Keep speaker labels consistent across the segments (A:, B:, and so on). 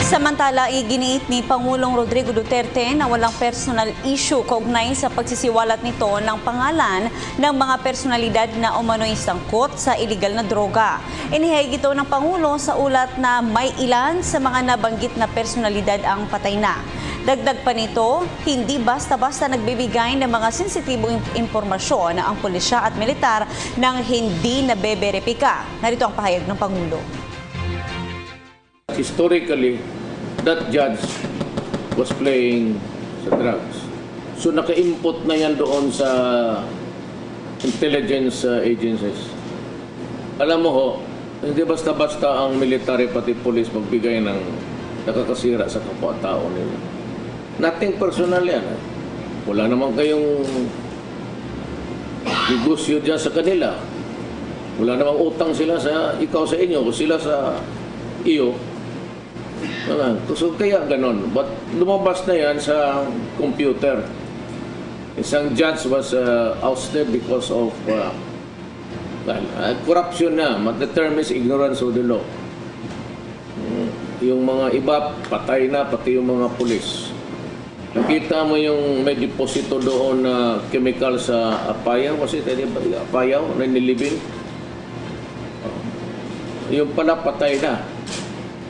A: Samantala, iginiit ni Pangulong Rodrigo Duterte na walang personal issue kaugnay sa pagsisiwalat nito ng pangalan ng mga personalidad na umano'y sangkot sa iligal na droga. Inihayag ito ng Pangulo sa ulat na may ilan sa mga nabanggit na personalidad ang patay na. Dagdag pa nito, hindi basta-basta nagbibigay ng mga sensitibong impormasyon ang pulisya at militar nang hindi nabeberipika. Narito ang pahayag ng Pangulo.
B: Historically, that judge was playing sa drugs. So naka-input na yan doon sa intelligence agencies. Alam mo ho, hindi basta-basta ang military pati police magbigay ng nakakasira sa kapwa-tao nila. Nothing personal yan. Wala naman kayong negosyo dyan sa kanila. Wala namang utang sila sa ikaw sa inyo o sila sa iyo. So kaya ganon. But lumabas na yan sa computer. Isang judge was ousted because of corruption na. The term is ignorance of the law. Yung mga iba, patay na, pati yung mga pulis. Nakita mo yung may deposito doon na chemical sa apayaw. Kasi apayaw na nilibing. Yung pala patay na.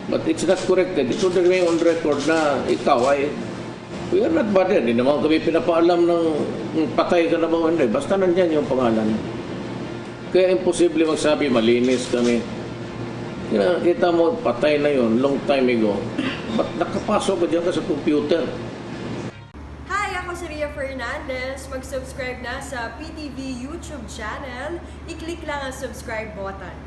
B: But it's not corrected. It should remain on record na ikaw ay we are not bothered. Hindi naman kami pinapaalam ng patay ka na ba o hindi. Basta nandyan yung pangalan. Kaya imposible magsabi malinis kami. Kita mo, patay na yun long time ago. Ba't nakapasok ka dyan ka sa computer?
C: Hi, ako si Ria Fernandez. Mag-subscribe na sa PTV YouTube channel. I-click lang ang subscribe button.